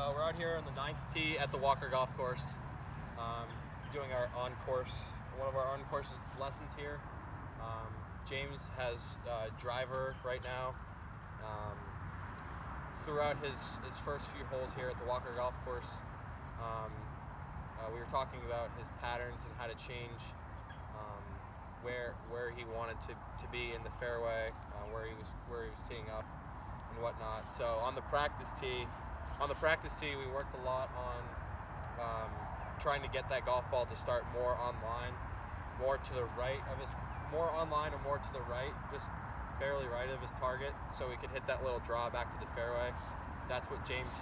So we're out here on the 9th tee at the Walker Golf Course, doing our one of our on-course lessons here. James has driver right now. Throughout his first few holes here at the Walker Golf Course, we were talking about his patterns and how to change where he wanted to be in the fairway, where he was teeing up and whatnot. So on the practice tee, we worked a lot on trying to get that golf ball to start more online, more to the right of his, more online or more to the right, just barely right of his target, so he could hit that little draw back to the fairway. That's what James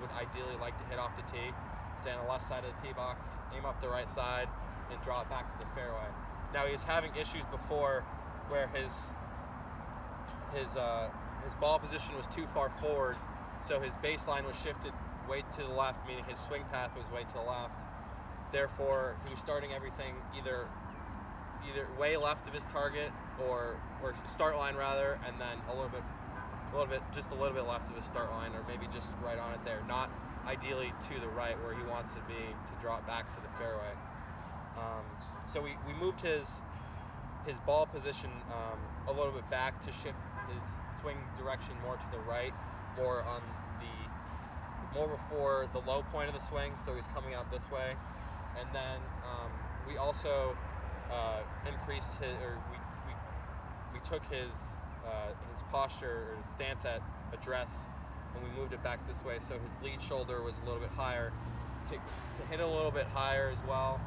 would ideally like to hit off the tee. Stay on the left side of the tee box, aim up the right side, and draw it back to the fairway. Now he was having issues before where his ball position was too far forward, so his baseline was shifted way to the left, meaning his swing path was way to the left. Therefore, he was starting everything either way left of his target or start line rather, and then just a little bit left of his start line, or maybe just right on it there. Not ideally to the right where he wants to be to draw it back to the fairway. So we moved his ball position a little bit back to shift his swing direction more to the right, more before the low point of the swing, so he's coming out this way. And then we also increased we took his posture or his stance at address, and we moved it back this way, so his lead shoulder was a little bit higher, to hit a little bit higher as well,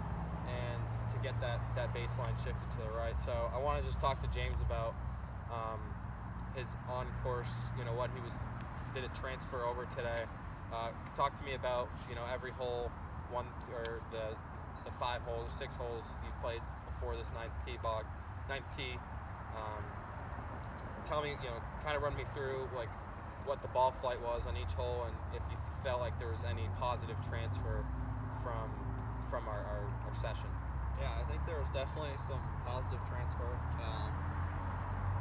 and to get that baseline shifted to the right. So I want to just talk to James about his on-course, what did it transfer over today. Talk to me about, every hole, the 5 holes, 6 holes you played before this 9th tee. Tell me, kind of run me through like what the ball flight was on each hole, and if you felt like there was any positive transfer from our session. Yeah, I think there was definitely some positive transfer.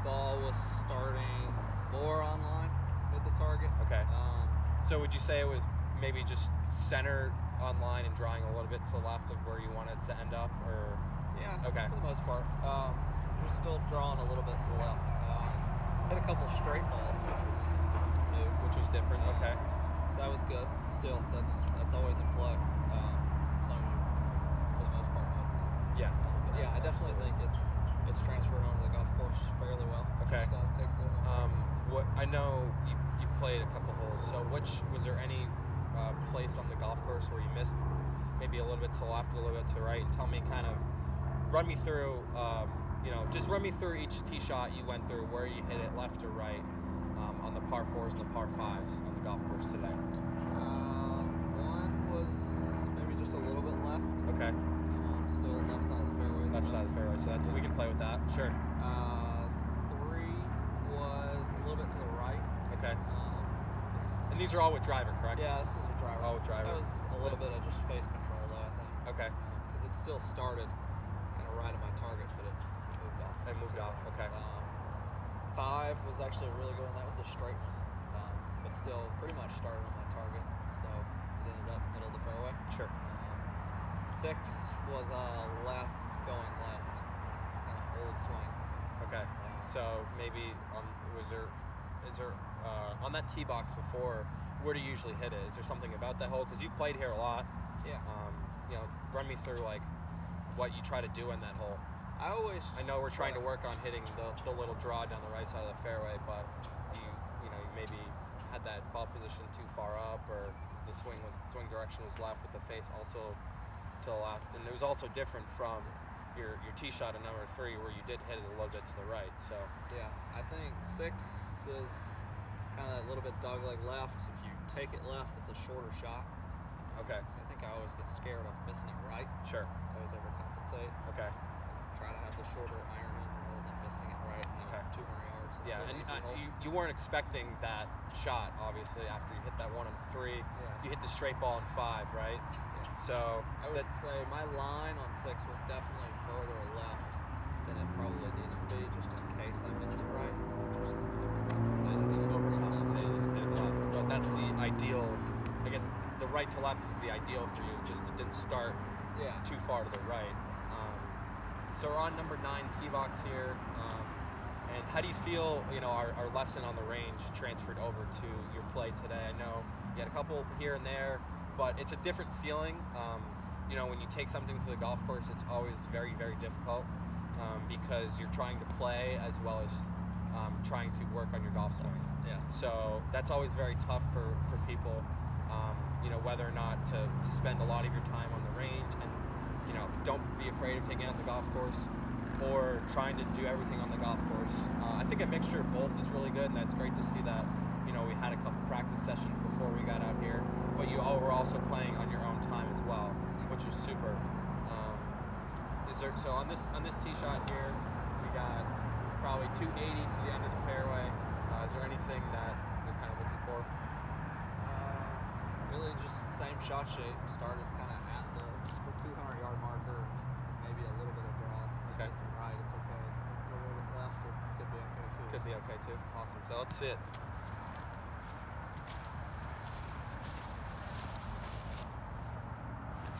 Ball was starting more online with the target. Okay. So would you say it was maybe just center online and drawing a little bit to the left of where you wanted to end up, or? Yeah. Okay. For the most part, we're still drawing a little bit to the left. Hit a couple straight balls, which was new, which was different. Okay. So that was good. Still, that's always in play. As long as you, for the most part, know it's on. Yeah. Yeah, I definitely think it's transferred onto the golf course fairly well. Okay. Just, takes a little more. I know you played a couple holes. So was there any place on the golf course where you missed maybe a little bit to the left, a little bit to the right? And tell me, run me through. Just run me through each tee shot you went through, where you hit it, left or right, on the par 4s and the par 5s on the golf course today. One was maybe just a little bit left. Okay. Still left side of the fairway. Left side of the fairway, so we can play with that. Sure. 3 was a little bit to the right. Okay. And these are all with driver, correct? Yeah, this is with driver. All with driver. That was a little bit of just face control, though, I think. Okay. Because it still started kind of right at my target, but it moved off. It moved off. Okay. 5 was actually a really good one. That was the straight one, but still pretty much started on my target, so it ended up middle of the fairway. Sure. 6 was left going left, kind of old swing. Okay. So maybe is there on that tee box before, where do you usually hit it? Is there something about that hole? Because you've played here a lot. Yeah. Run me through like what you try to do in that hole. I know we're trying to work on hitting the little draw down the right side of the fairway, but you maybe had that ball position too far up, or the swing direction was left with the face also to the left, and it was also different from your tee shot at number 3 where you did hit it a little bit to the right. So yeah, I think 6 is kind of a little bit dogleg left. If you take it left, it's a shorter shot. Okay. I think I always get scared of missing it right. Sure. I always overcompensate. Okay. Try to have the shorter iron in rather than missing it right. Okay. 200 yards. Yeah, and you weren't expecting that shot, obviously, after you hit that one on 3. Yeah. You hit the straight ball on 5, right? Yeah. So I would say my line on 6 was definitely further left than it probably needed to be, just in case I missed it right. Just overcompensated. But that's the ideal guess the right to left is the ideal for you. Just it didn't start Yeah. too far to the right. So we're on number 9 tee box here. And how do you feel, our lesson on the range transferred over to your play today? I know you had a couple here and there, but it's a different feeling. When you take something to the golf course, it's always very, very difficult because you're trying to play as well as trying to work on your golf swing. Yeah. So that's always very tough for people, whether or not to spend a lot of your time on the range and, don't be afraid of taking out the golf course or trying to do everything on the golf course. I think a mixture of both is really good, and that's great to see that, we had a couple practice sessions before we got out here, but you all were also playing on your own time as well, which was super. So on this tee shot here, we got probably 280 to the end of the fairway. Is there anything that you're kind of looking for? Really just same shot shape. Started kind of at the 200-yard marker, maybe a little bit of draw. Okay. Facing right, it's okay. A little bit left, it could be okay too. Could be okay too. Awesome. So let's see it.